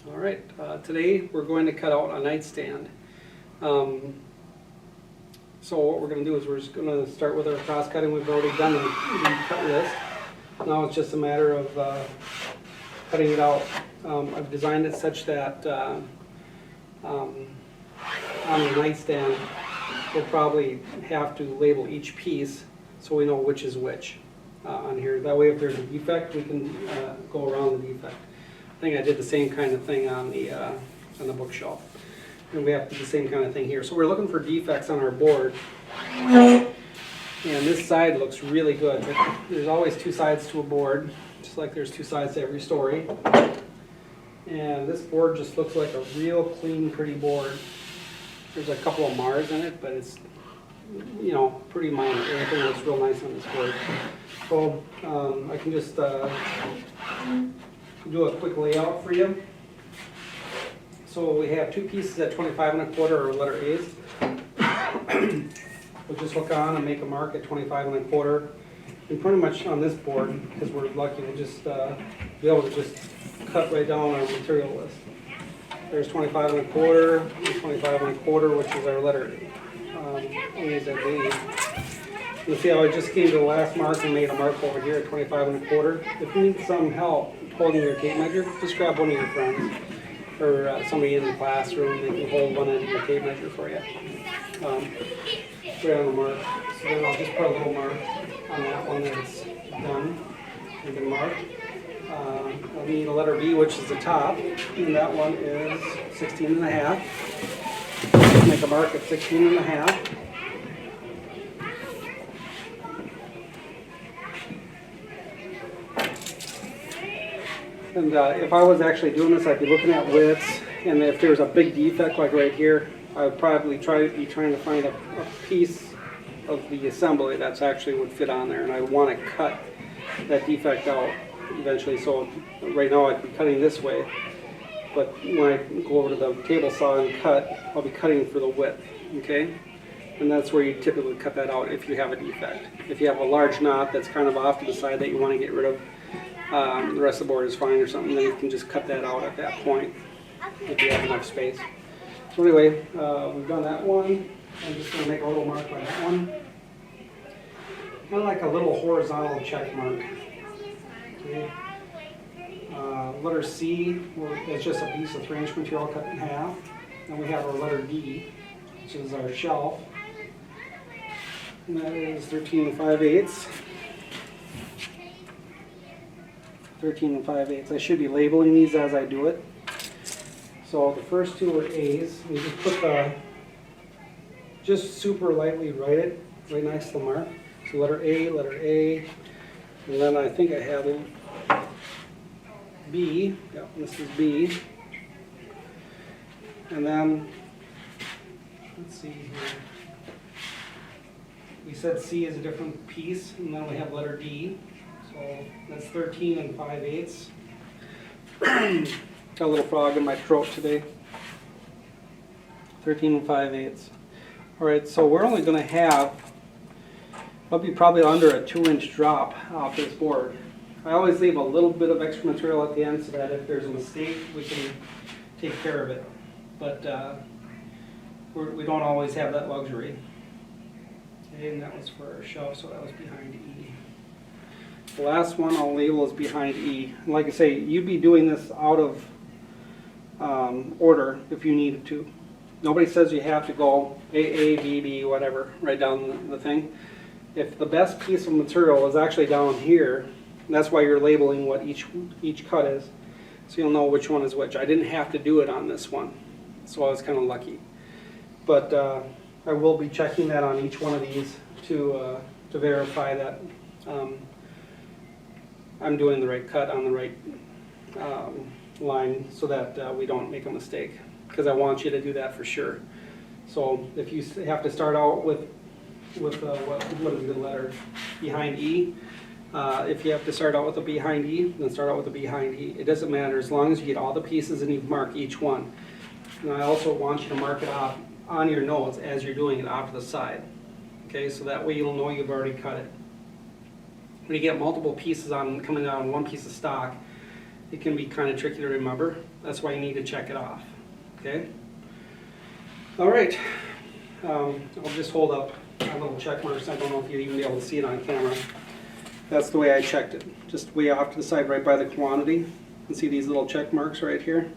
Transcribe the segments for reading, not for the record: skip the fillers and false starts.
All right, today we're going to cut out a nightstand. Um, so what we're going to do is we're just going to start with our cross cutting. We've already done the cut list. Now it's just a matter of cutting it out. I've designed it such that on the nightstand we'll probably have to label each piece so we know which is which on here. That way if there's a defect we can go around the defect. I think I did the same kind of thing on the bookshelf. And we have to do the same kind of thing here. So we're looking for defects on our board. And this side looks really good. There's always two sides to a board, just like there's two sides to every story. And this board just looks like a real clean, pretty board. There's a couple of Mars in it, but it's, you know, pretty minor. Everything looks real nice on this board. So I can just do a quick layout for you. So we have two pieces at 25 1/4 or letter A's. We'll just hook on and make a mark at 25 1/4. And pretty much on this board, because we're lucky, we'll just be able to just cut right down our material list. There's 25 1/4, and 25 1/4, which is our letter A's at B. You see how I just came to the last mark and made a mark over here at 25 1/4. If you need some help holding your tape measure, just grab one of your friends or somebody in the classroom. They can hold one end of your tape measure for you. Right on the mark. So then I'll just put a little mark on that one that's done. Make a mark. I'll need a letter B, which is the top, and that one is 16 1/2. Make a mark at 16 1/2. And if I was actually doing this, I'd be looking at widths, and if there's a big defect like right here, I would probably be trying to find a piece of the assembly that's actually would fit on there, and I want to cut that defect out eventually. So right now I'd be cutting this way, but when I go over to the table saw and cut, I'll be cutting for the width, okay? And that's where you typically cut that out if you have a defect. If you have a large knot that's kind of off to the side that you want to get rid of, the rest of the board is fine or something, then you can just cut that out at that point if you have enough space. So anyway, we've done that one. I'm just going to make a little mark on that one. Kind of like a little horizontal check mark. Okay. Letter C is just a piece of 3-inch material cut in half. And we have our letter D, which is our shelf. And that is 13 5/8. 13 5/8. I should be labeling these as I do it. So the first two are A's. We just put just super lightly write it right next to the mark. So letter A, and then I think I have B. Yep, this is B. And then let's see here. We said C is a different piece, and then we have letter D. So that's 13 5/8. Got a little frog in my throat today. 13 5/8. All right, so we're only going to have, I'll be probably under a 2-inch drop off this board. I always leave a little bit of extra material at the end so that if there's a mistake, we can take care of it. But we don't always have that luxury. Okay, and that was for our shelf, so that was behind E. The last one I'll label as behind E. And like I say, you'd be doing this out of order if you needed to. Nobody says you have to go A, B, B, whatever, right down the thing. If the best piece of material is actually down here, that's why you're labeling what each cut is, so you'll know which one is which. I didn't have to do it on this one, so I was kind of lucky. But I will be checking that on each one of these to verify that I'm doing the right cut on the right line so that we don't make a mistake, because I want you to do that for sure. So if you have to start out with what is the letter behind E, if you have to start out with a behind E, then start out with a behind E. It doesn't matter as long as you get all the pieces and you mark each one. And I also want you to mark it off on your notes as you're doing it off to the side. Okay, so that way you'll know you've already cut it. When you get multiple pieces coming out on one piece of stock, it can be kind of tricky to remember. That's why you need to check it off, okay? All right, I'll just hold up my little check marks. I don't know if you'd even be able to see it on camera. That's the way I checked it, just way off to the side right by the quantity. You can see these little check marks right here.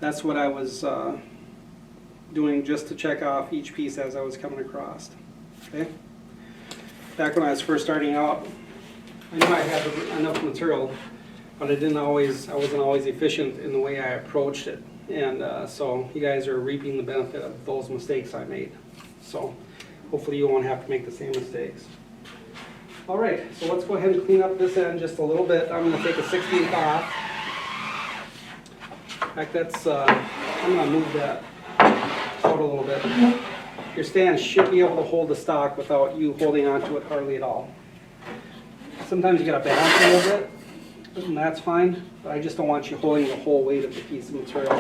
That's what I was doing just to check off each piece as I was coming across, okay? Back when I was first starting out, I knew I had enough material, but I wasn't always efficient in the way I approached it. And so you guys are reaping the benefit of those mistakes I made. So hopefully you won't have to make the same mistakes. All right, so let's go ahead and clean up this end just a little bit. I'm going to take a 16th off. In fact, I'm going to move that out a little bit. Your stand should be able to hold the stock without you holding onto it hardly at all. Sometimes you got to balance a little bit, and that's fine, but I just don't want you holding the whole weight of the piece of material.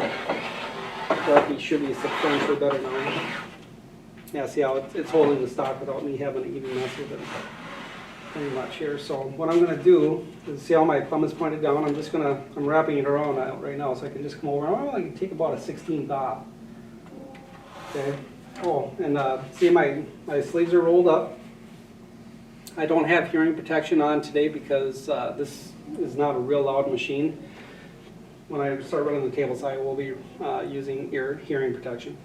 That should be substantially better now. Yeah, see how it's holding the stock without me having to even mess with it pretty much here. So what I'm going to do is, see how my thumb is pointed down, I'm wrapping it around right now, so I can just come over. I can take about a 16th off. Okay. Oh, and see my sleeves are rolled up. I don't have hearing protection on today because this is not a real loud machine. When I start running the tables, I will be using hearing protection.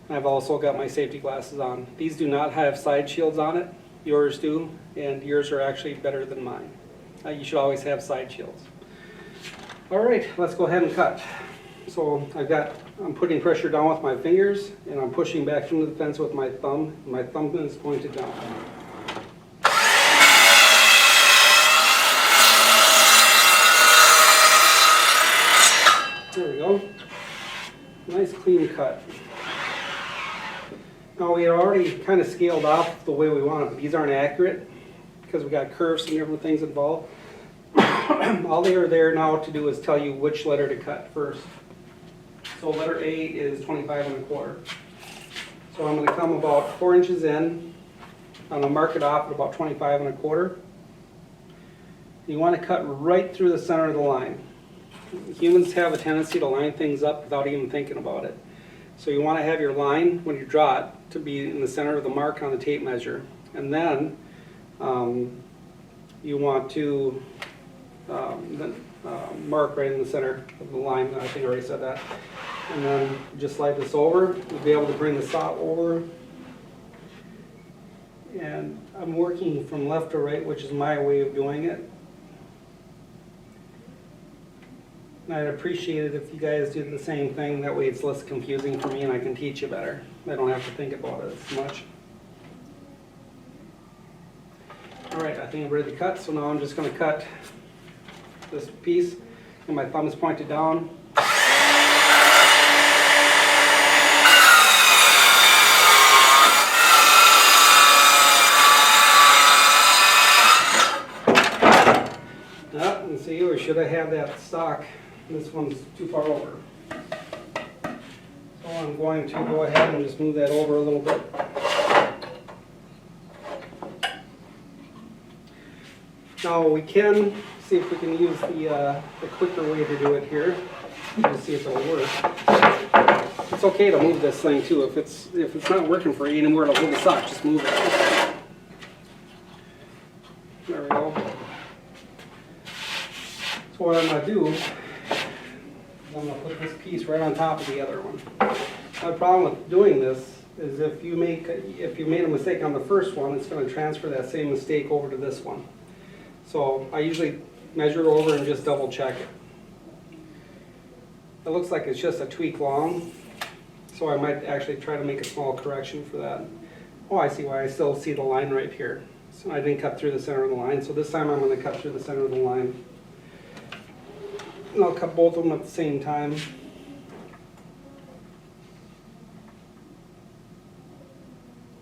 I've also got my safety glasses on. These do not have side shields on it. Yours do, and yours are actually better than mine. You should always have side shields. All right, let's go ahead and cut. So I'm putting pressure down with my fingers, and I'm pushing back into the fence with my thumb. My thumb is pointed down. There we go. Nice clean cut. Now we had already kind of scaled off the way we want it. These aren't accurate because we got curves and different things involved. All they are there now to do is tell you which letter to cut first. So letter A is 25 1/4. So I'm going to come about 4 inches in. I'm going to mark it off at about 25 1/4. You want to cut right through the center of the line. Humans have a tendency to line things up without even thinking about it. So you want to have your line, when you draw it, to be in the center of the mark on the tape measure. And then you want to mark right in the center of the line. I think I already said that. And then just slide this over. You'll be able to bring the saw over. And I'm working from left to right, which is my way of doing it. And I'd appreciate it if you guys did the same thing. That way it's less confusing for me and I can teach you better. I don't have to think about it as much. All right, I think I'm ready to cut. So now I'm just going to cut this piece, and my thumb is pointed down. And see, or should I have that stock? This one's too far over. So I'm going to go ahead and just move that over a little bit. Now we can see if we can use the quicker way to do it here. Just see if it'll work. It's okay to move this thing too. If it's not working for you anymore to hold the sock, just move it. There we go. So what I'm going to do is I'm going to put this piece right on top of the other one. My problem with doing this is if you made a mistake on the first one, it's going to transfer that same mistake over to this one. So I usually measure it over and just double check it. It looks like it's just a tweak long, so I might actually try to make a small correction for that. Oh, I see why. I still see the line right here. So I didn't cut through the center of the line, so this time I'm going to cut through the center of the line. And I'll cut both of them at the same time.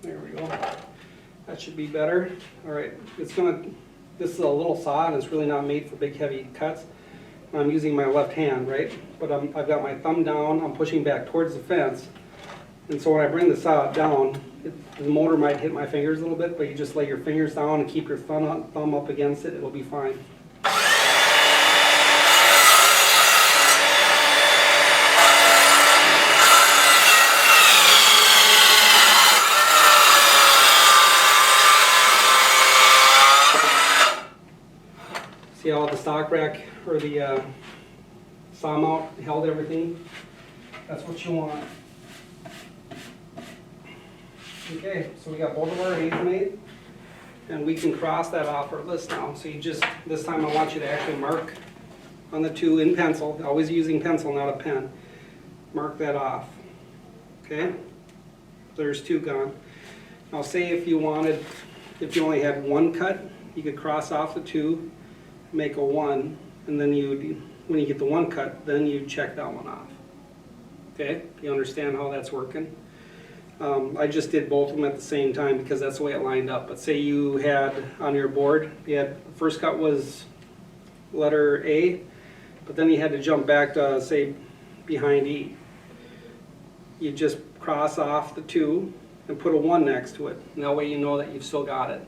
There we go. That should be better. All right, this is a little saw and it's really not made for big heavy cuts. I'm using my left hand, right? But I've got my thumb down, I'm pushing back towards the fence. And so when I bring the saw down, the motor might hit my fingers a little bit, but you just lay your fingers down and keep your thumb up against it, it'll be fine. See how the stock rack or the saw mount held everything? That's what you want. Okay, so we got both of our A's made, and we can cross that off our list now. So you just, this time I want you to actually mark on the 2 in pencil, always using pencil, not a pen. Mark that off, okay? There's 2 gone. Now say if you wanted, if you only had 1 cut, you could cross off the 2, make a 1, and then you, when you get the 1 cut, then you check that one off. Okay, you understand how that's working? I just did both of them at the same time because that's the way it lined up. But say you had on your board, you had, the first cut was letter A, but then you had to jump back to, say, behind E. You just cross off the 2 and put a 1 next to it. And that way you know that you've still got it.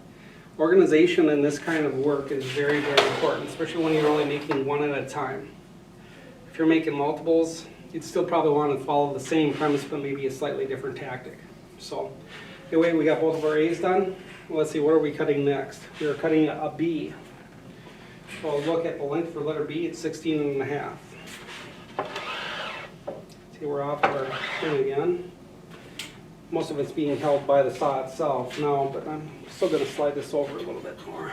Organization in this kind of work is very, very important, especially when you're only making 1 at a time. If you're making multiples, you'd still probably want to follow the same premise, but maybe a slightly different tactic. So, anyway, we got both of our A's done. Let's see, what are we cutting next? We're cutting a B. So look at the length for letter B, it's 16.5. See, we're off our thing again. Most of it's being held by the saw itself now, but I'm still going to slide this over a little bit more.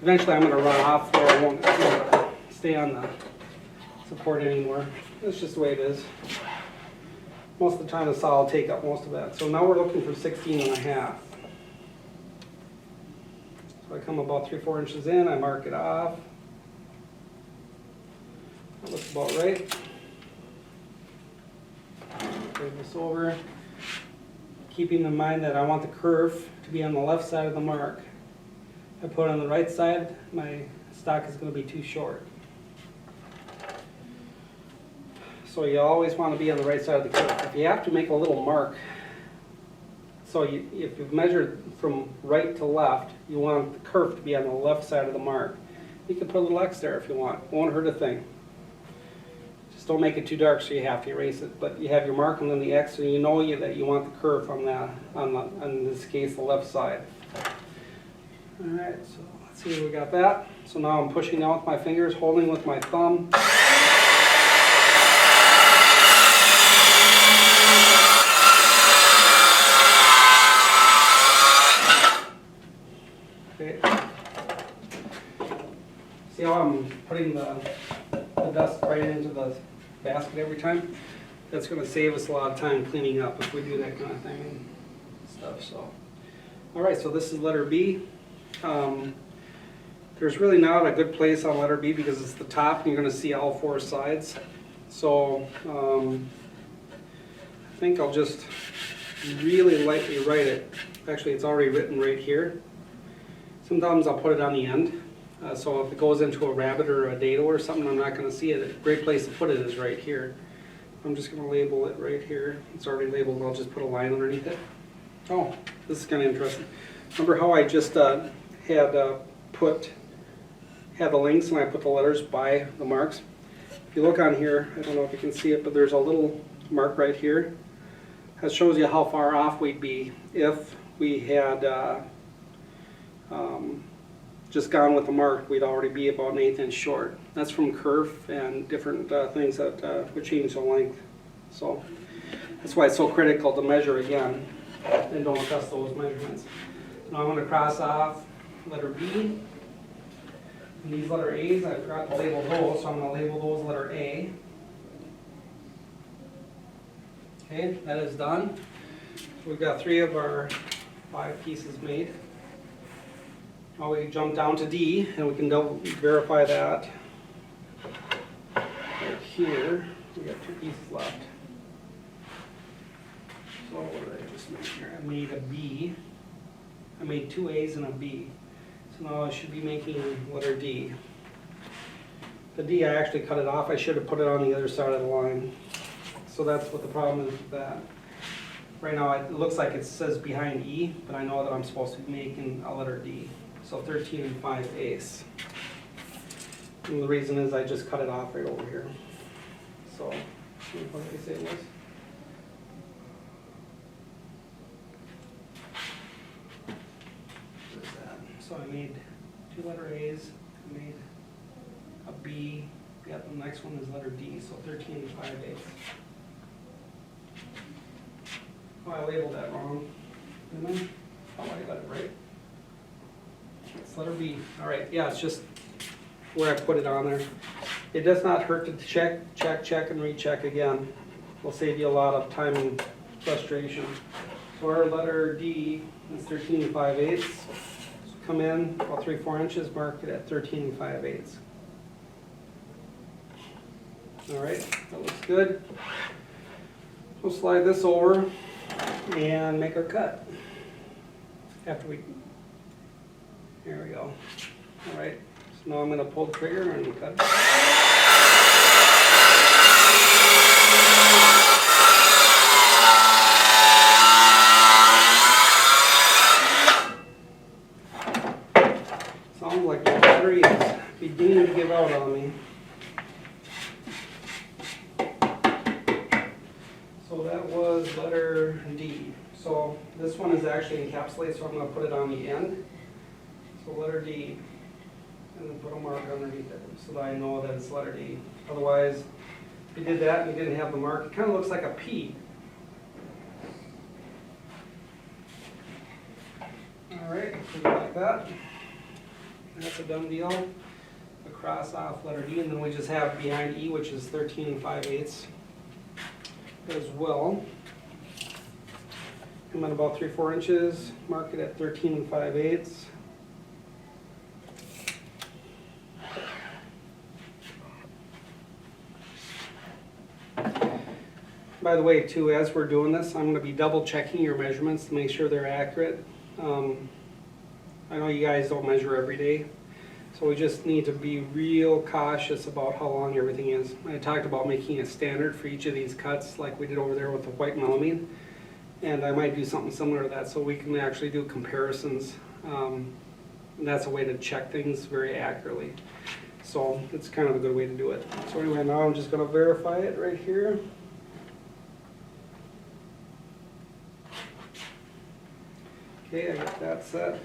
Eventually I'm going to run off where I won't stay on the support anymore. That's just the way it is. Most of the time the saw will take up most of that. So now we're looking for 16.5. So I come about 3-4 inches in, I mark it off. That looks about right. Bring this over. Keeping in mind that I want the curve to be on the left side of the mark. If I put it on the right side, my stock is going to be too short. So you always want to be on the right side of the curve. If you have to make a little mark, so if you've measured from right to left, you want the curve to be on the left side of the mark. You can put a little X there if you want. It won't hurt a thing. Just don't make it too dark so you have to erase it. But you have your mark and then the X, and you know that you want the curve on in this case, the left side. All right, so let's see, we got that. So now I'm pushing down with my fingers, holding with my thumb. Okay. See how I'm putting the dust right into the basket every time? That's going to save us a lot of time cleaning up if we do that kind of thing and stuff. So, all right, so this is letter B. There's really not a good place on letter B because it's the top and you're going to see all 4 sides. So I think I'll just really lightly write it. Actually, it's already written right here. Sometimes I'll put it on the end. So if it goes into a rabbit or a dado or something, I'm not going to see it. A great place to put it is right here. I'm just going to label it right here. It's already labeled. I'll just put a line underneath it. Oh, this is kind of interesting. Remember how I just had the links and I put the letters by the marks? If you look on here, I don't know if you can see it, but there's a little mark right here. That shows you how far off we'd be if we had just gone with the mark. We'd already be about 1/8 inch short. That's from kerf and different things that would change the length. So that's why it's so critical to measure again and don't adjust those measurements. Now I'm going to cross off letter B. And these letter A's, I forgot to label those, so I'm going to label those letter A. Okay, that is done. We've got 3 of our 5 pieces made. Now we jump down to D, and we can verify that. Right here, we got 2 pieces left. So what did I just make here? I made a B. I made 2 A's and a B. So now I should be making letter D. The D, I actually cut it off. I should have put it on the other side of the line. So that's what the problem is with that. Right now it looks like it says behind E, but I know that I'm supposed to be making a letter D. So 13 5/8. And the reason is I just cut it off right over here. So, what did I say it was? What is that? So I made 2 letter A's, I made B. Yeah, the next one is letter D, so 13 5/8. Oh, I labeled that wrong, didn't I? Oh, I got it right. It's letter B. All right, yeah, it's just where I put it on there. It does not hurt to check, and recheck again. Will save you a lot of time and frustration. So our letter D is 13 5/8. So come in about 3-4 inches, mark it at 13 5/8. All right, that looks good. We'll slide this over and make our cut. After we, here we go. All right, so now I'm going to pull the trigger and cut. Sounds like the battery is beginning to give out on me. So that was letter D. So this one is actually encapsulated, so I'm going to put it on the end. So letter D, and then put a mark underneath it so that I know that it's letter D. Otherwise, if you did that and you didn't have the mark, it kind of looks like a P. All right, put it like that. That's a done deal. We cross off letter D, and then we just have behind E, which is 13 5/8 as well. Come in about 3-4 inches, mark it at 13 5/8. By the way, too, as we're doing this, I'm going to be double checking your measurements to make sure they're accurate. I know you guys don't measure every day, so we just need to be real cautious about how long everything is. I talked about making a standard for each of these cuts like we did over there with the white melamine, and I might do something similar to that so we can actually do comparisons. And that's a way to check things very accurately. So it's kind of a good way to do it. So anyway, now I'm just going to verify it right here. Okay, I got that set.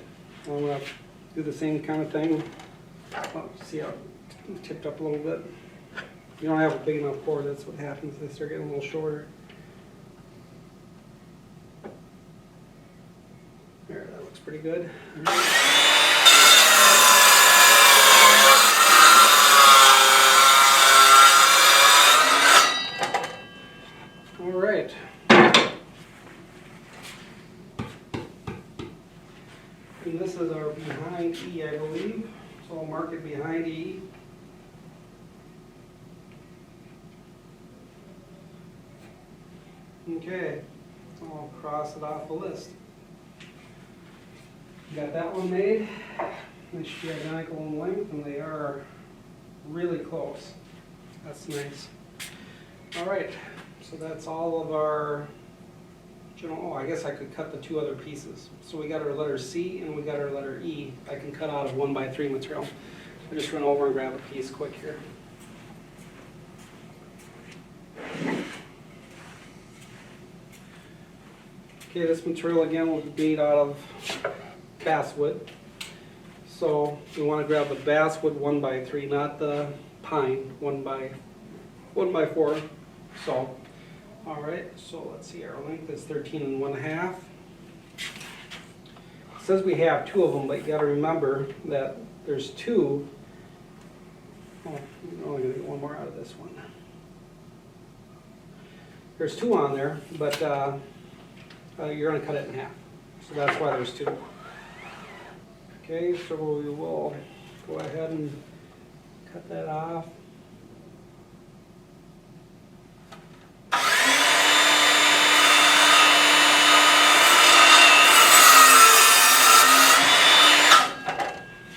I'm going to do the same kind of thing. Oh, see how it tipped up a little bit. You don't have a big enough core, that's what happens. They start getting a little shorter. There, that looks pretty good. All right. And this is our behind E, I believe. So I'll mark it behind E. Okay, so I'll cross it off the list. Got that one made. They should be identical in length, and they are really close. That's nice. All right, so that's all of our general. Oh, I guess I could cut the two other pieces. So we got our letter C and we got our letter E. I can cut out of 1x3 material. I just run over and grab a piece quick here. Okay, this material again will be made out of basswood. So we want to grab the basswood 1x3, not the pine 1x4. So, all right. So let's see. Our length is 13 1/2. It says we have two of them, but you got to remember that there's two. Oh, I'm only going to get one more out of this one. There's two on there, but you're going to cut it in half. So that's why there's two. Okay, so we will go ahead and cut that off.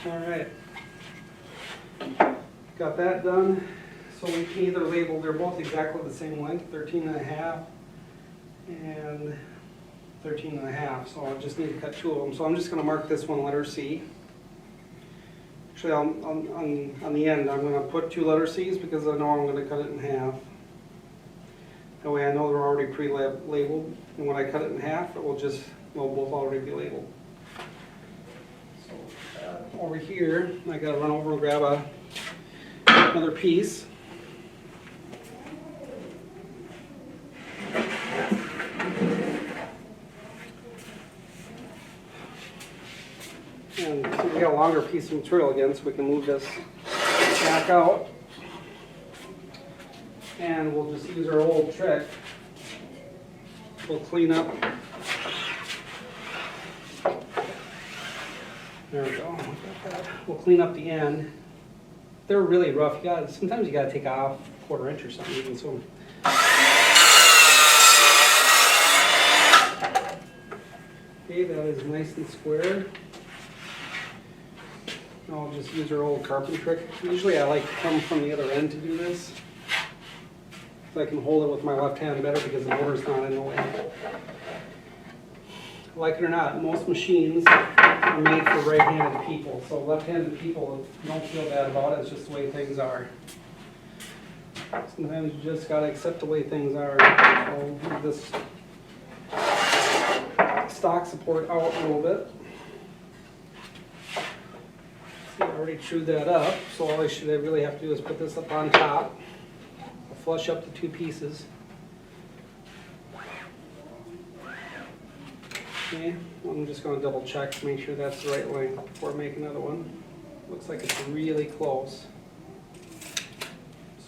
All right, got that done. So we can either label, they're both exactly the same length, 13 1/2 and 13 1/2. So I just need to cut two of them. So I'm just going to mark this one letter C. Actually, on the end, I'm going to put two letter C's because I know I'm going to cut it in half. That way I know they're already pre-labeled, and when I cut it in half, they'll both already be labeled. So over here, I got to run over and grab a another piece. And so we got a longer piece of material again, so we can move this back out. And we'll just use our old trick. We'll clean up. There we go. We'll clean up the end. They're really rough. Sometimes you gotta take off a 1/4 inch or something even so. Okay, that is nice and square. I'll just use our old carpenter trick. Usually I like to come from the other end to do this. So I can hold it with my left hand better because the motor's not in the way. Like it or not, most machines are made for right-handed people. So left-handed people don't feel bad about it. It's just the way things are. Sometimes you just gotta accept the way things are. So move this stock support out a little bit. See, I already chewed that up, so all I really have to do is put this up on top. I'll flush up the two pieces. Okay, I'm just going to double check to make sure that's the right length before I make another one. Looks like it's really close.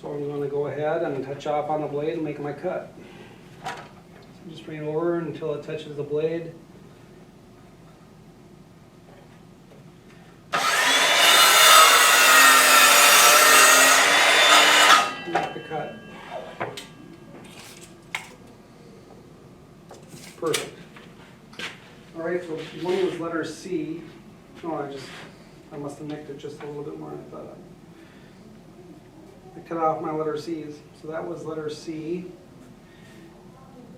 So I'm going to go ahead and touch off on the blade and make my cut. So just bring it over until it touches the blade. Make the cut. Perfect. Alright, so one was letter C. Oh, I must have nicked it just a little bit more than I thought. I cut off my letter C's. So that was letter C.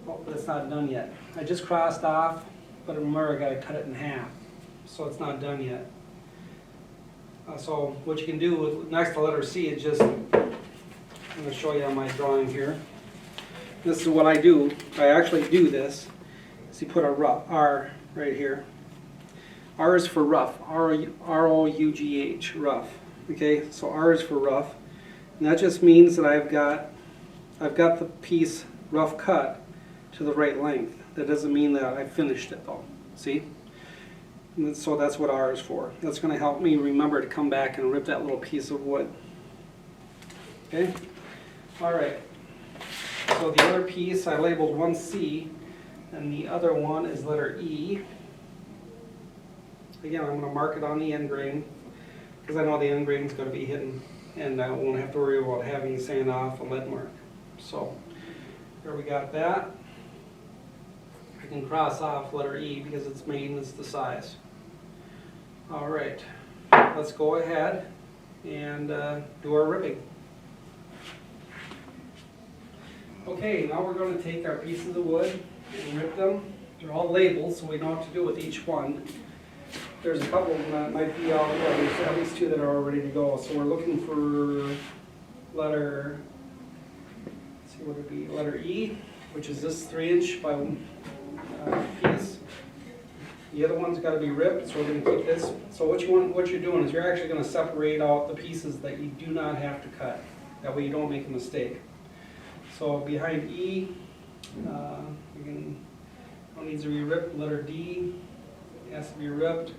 Oh, but it's not done yet. I just crossed off, but remember I got to cut it in half. So it's not done yet. So what you can do next to letter C is just, I'm going to show you on my drawing here. This is what I do. I actually do this. So you put a R right here. R is for rough. R-O-U-G-H, rough. Okay, so R is for rough. And that just means that I've got the piece rough cut to the right length. That doesn't mean that I finished it though. See? And so that's what R is for. That's going to help me remember to come back and rip that little piece of wood. Okay? Alright. So the other piece I labeled one C, and the other one is letter E. Again, I'm going to mark it on the end grain because I know the end grain is going to be hidden and I won't have to worry about having sand off a lead mark. So here we got that. I can cross off letter E because it's maintenance the size. Alright, let's go ahead and do our ripping. Okay, now we're going to take our pieces of wood and rip them. They're all labeled so we know what to do with each one. There's a couple of them that might be out there. There's at least two that are all ready to go. So we're looking for letter, let's see what it would be, letter E, which is this 3" by piece. The other one's got to be ripped, so we're going to keep this. So what you're doing is you're actually going to separate out the pieces that you do not have to cut. That way you don't make a mistake. So behind E, one needs to be ripped. Letter D has to be ripped.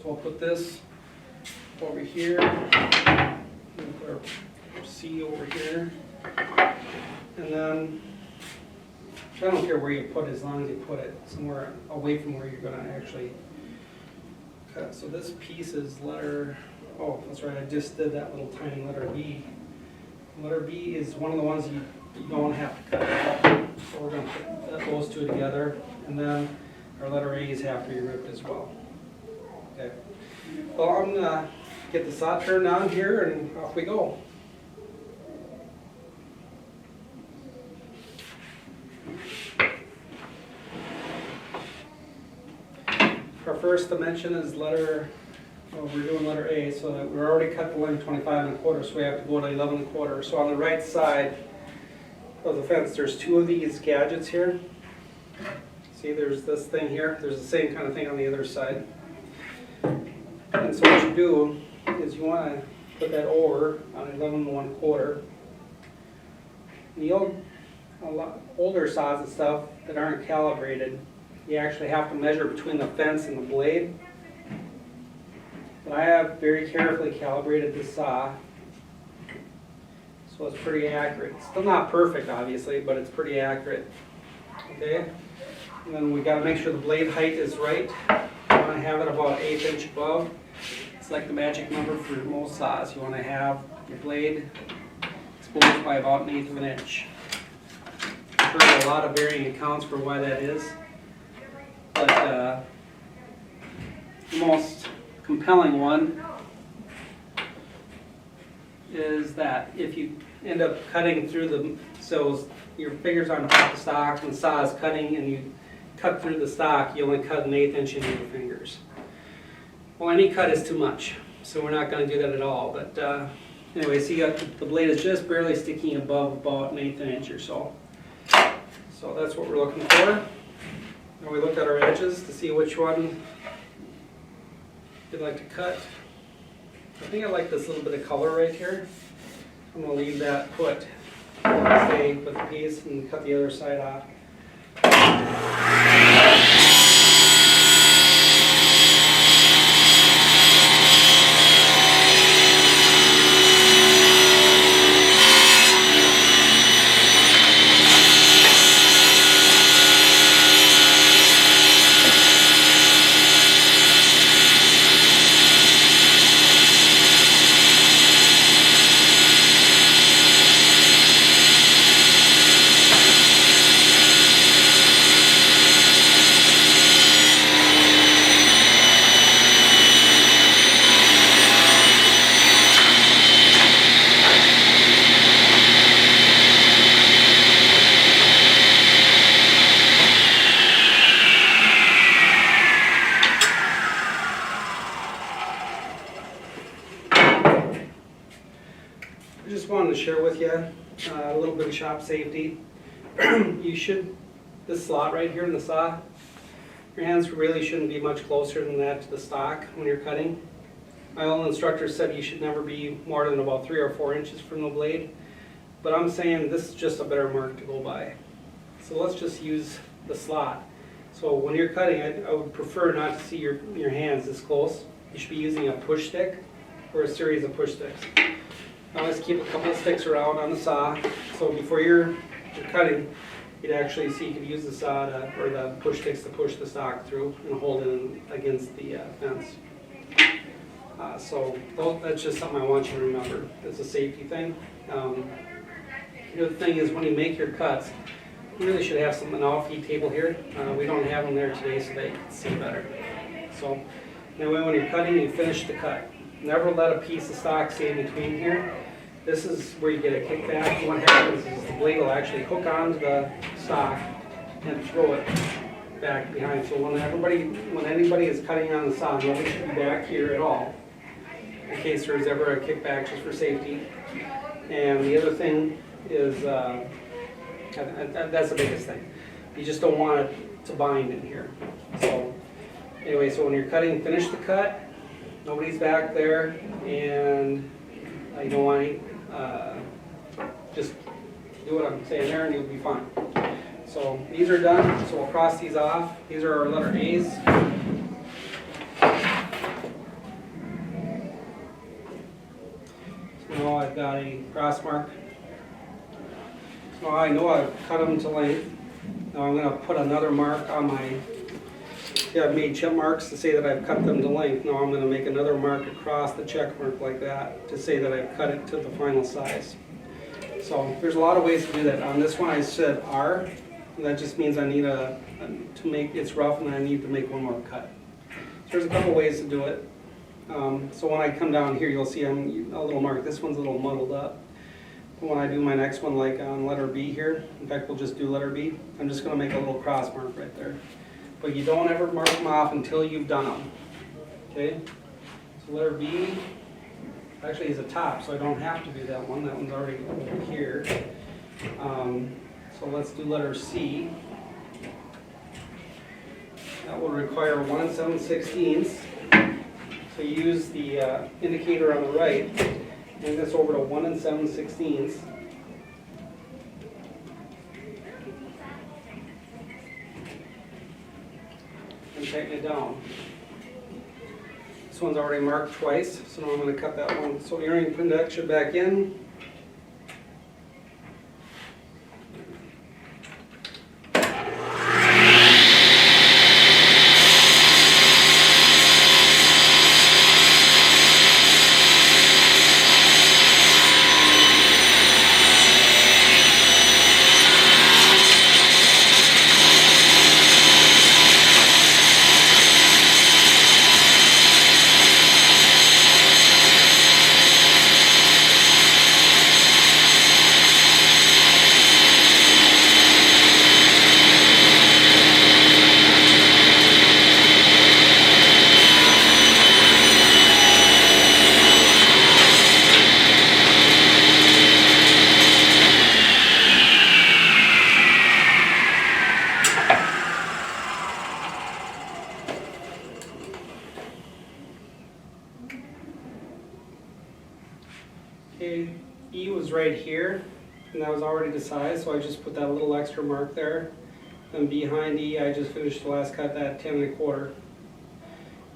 So I'll put this over here. We'll put our C over here. And then, I don't care where you put it as long as you put it somewhere away from where you're going to actually cut. So this piece is letter, oh that's right, I just did that little tiny letter B. Letter B is one of the ones you don't have to cut. So we're going to put those two together, and then our letter A's have to be ripped as well. Okay. Well, I'm going to get the saw turned on here, and off we go. Our first dimension is we're doing letter A, so that we're already cut the length 25 1/4, so we have to go to 11 1/4. So on the right side of the fence, there's two of these gadgets here. See, there's this thing here. There's the same kind of thing on the other side. And so what you do is you want to put that over on 11 1/4. The a lot older saws and stuff that aren't calibrated, you actually have to measure between the fence and the blade. But I have very carefully calibrated this saw, so it's pretty accurate. It's still not perfect, obviously, but it's pretty accurate. Okay, and then we got to make sure the blade height is right. You want to have it about 1/8 inch above. It's like the magic number for most saws. You want to have your blade exposed by about 1/8 of an inch. I've heard a lot of varying accounts for why that is, but the most compelling one is that if you end up cutting through the, so your fingers on the top of the stock and the saw is cutting and you cut through the stock, you only cut 1/8 inch into your fingers. Well, any cut is too much, so we're not going to do that at all. But anyway, see, the blade is just barely sticking above about 1/8 inch or so. So that's what we're looking for. And we looked at our edges to see which one you'd like to cut. I think I like this little bit of color right here. I'm going to leave that put, stay with the piece, and cut the other side off. I just wanted to share with you a little bit of shop safety. You should, this slot right here in the saw, your hands really shouldn't be much closer than that to the stock when you're cutting. My old instructor said you should never be more than about 3 or 4 inches from the blade, but I'm saying this is just a better mark to go by. So let's just use the slot. So when you're cutting, I would prefer not to see your hands this close. You should be using a push stick or a series of push sticks. I always keep a couple of sticks around on the saw, so before you're cutting, you'd actually see you could use the saw or the push sticks to push the stock through and hold it against the fence. So that's just something I want you to remember. It's a safety thing. The other thing is when you make your cuts, you really should have an off-heat table here. We don't have them there today so they can see better. So anyway, when you're cutting, you finish the cut. Never let a piece of stock stay in between here. This is where you get a kickback. What happens is the blade will actually hook onto the stock and throw it back behind. So when anybody is cutting on the saw, nobody should be back here at all, in case there's ever a kickback, just for safety. And the other thing is, that's the biggest thing. You just don't want it to bind in here. So anyway, so when you're cutting, finish the cut. Nobody's back there, and you don't want any, just do what I'm saying there and you'll be fine. So these are done, so we'll cross these off. These are our letter A's. So now I've got a cross mark. So I know I've cut them to length. Now I'm going to put another mark on my, I've made check marks to say that I've cut them to length. Now I'm going to make another mark across the check mark like that to say that I've cut it to the final size. So there's a lot of ways to do that. On this one I said R, and that just means I need to make it's rough and I need to make one more cut. So there's a couple ways to do it. So when I come down here, you'll see I'm a little mark. This one's a little muddled up. But when I do my next one, like on letter B here, in fact we'll just do letter B, I'm just going to make a little cross mark right there. But you don't ever mark them off until you've done them. Okay? So letter B actually is a top, so I don't have to do that one. That one's already over here. So let's do letter C. That will require 1 7/16. So use the indicator on the right Bring this over to 1 7/16. And tighten it down. This one's already marked twice, so now I'm going to cut that one. So earring conduction back in. Okay, E was right here, and that was already the size, so I just put that little extra mark there. And behind E, I just finished the last cut at 10 1/4.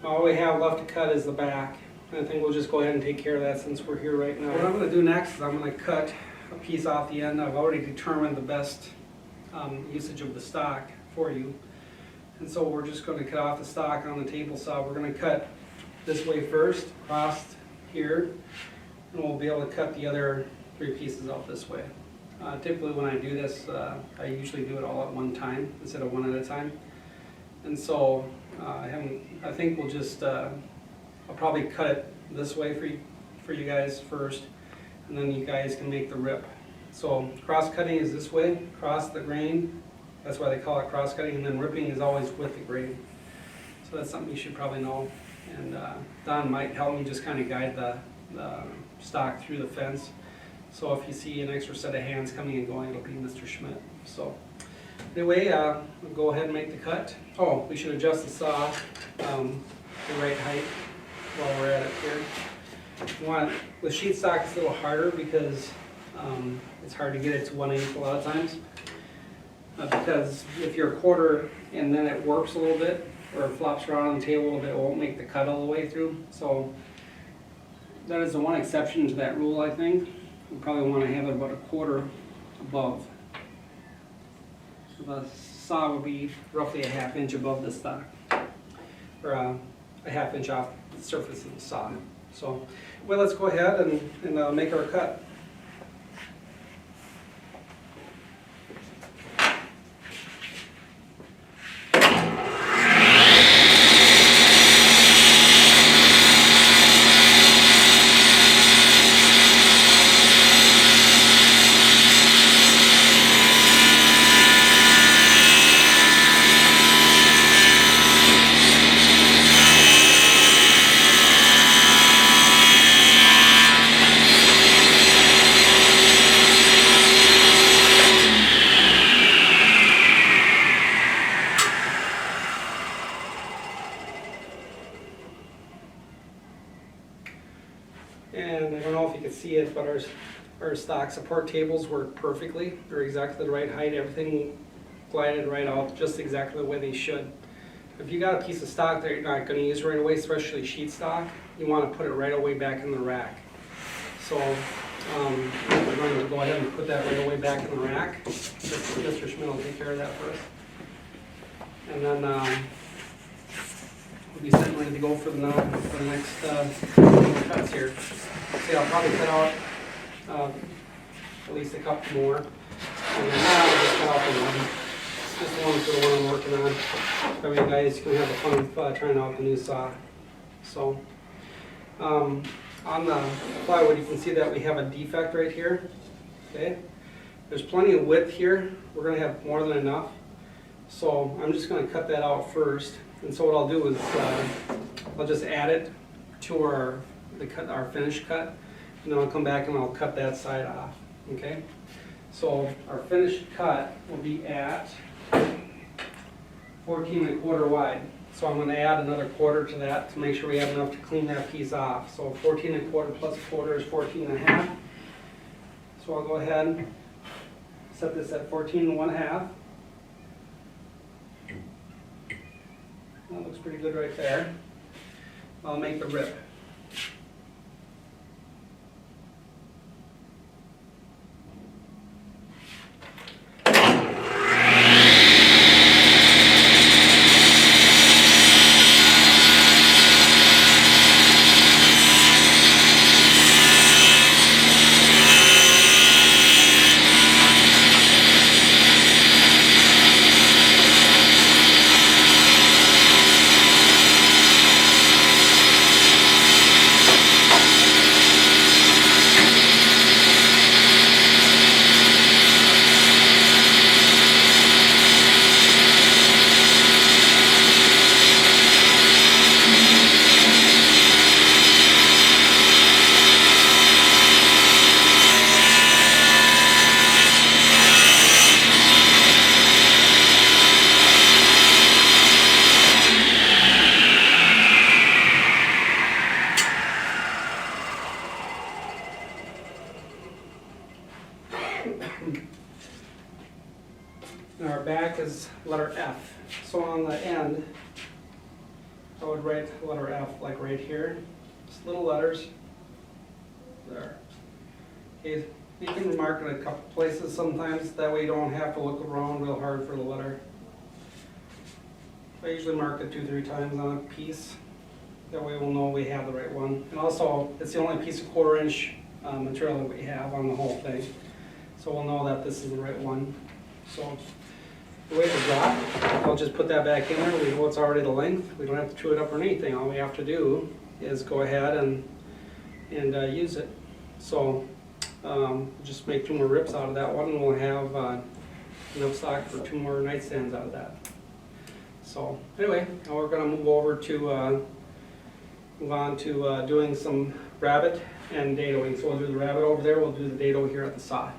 All we have left to cut is the back. And I think we'll just go ahead and take care of that since we're here right now. What I'm going to do next is I'm going to cut a piece off the end. I've already determined the best usage of the stock for you. And so we're just going to cut off the stock on the table saw. We're going to cut this way first, across here. And we'll be able to cut the other 3 pieces out this way. Typically when I do this, I usually do it all at one time instead of one at a time. And so I think we'll just, I'll probably cut it this way for you guys first, and then you guys can make the rip. So cross cutting is this way, across the grain. That's why they call it cross cutting, and then ripping is always with the grain. So that's something you should probably know. And Don might help me just kind of guide the stock through the fence. So if you see an extra set of hands coming and going, it'll be Mr. Schmidt. So anyway, we'll go ahead and make the cut. Oh, we should adjust the saw the right height while we're at it here. With sheet stock, it's a little harder because it's hard to get it to 1/8 a lot of times. Because if you're a quarter and then it warps a little bit or flops around on the table a little bit, it won't make the cut all the way through. So that is the one exception to that rule, I think. You probably want to have it about a quarter above. So the saw will be roughly a 1/2 inch above the stock, or a 1/2 inch off the surface of the saw. So, well, let's go ahead and make our cut. And I don't know if you can see it, but our stock support tables work perfectly. They're exactly the right height. Everything glided right out, just exactly the way they should. If you got a piece of stock that you're not going to use right away, especially sheet stock, you want to put it right away back in the rack. So we're going to go ahead and put that right away back in the rack. Mr. Schmidt will take care of that for us. And then we'll be sitting ready to go for the next cuts here. See, I'll probably cut out at least a couple more. And then I'll just cut out the one. Just the one for the one I'm working on. So you guys can have the fun of trying out the new saw. So on the plywood, you can see that we have a defect right here. Okay, there's plenty of width here. We're going to have more than enough. So I'm just going to cut that out first. And so what I'll do is I'll just add it to our finished cut, and then I'll come back and I'll cut that side off. Okay, so our finished cut will be at 14 1/4 wide. So I'm gonna add another quarter to that to make sure we have enough to clean that piece off. So 14 1/4 plus a quarter is 14 1/2. So I'll go ahead and set this at 14 1/2. That looks pretty good right there. I'll make the rip. And our back is letter F. So on the end, I would write letter F like right here. Just little letters. There. Okay, you can mark it a couple places sometimes. That way you don't have to look around real hard for the letter. I usually mark it 2-3 times on a piece. That way we'll know we have the right one. And also, it's the only piece of 1/4 inch material that we have on the whole thing. So we'll know that this is the right one. So the way to drop, I'll just put that back in there. We know it's already the length. We don't have to chew it up or anything. All we have to do is go ahead and use it. So just make 2 more rips out of that one, and we'll have enough stock for 2 more nightstands out of that. So anyway, now we're going to move on to doing some rabbet and dadoing. So we'll do the rabbet over there. We'll do the dado here at the saw.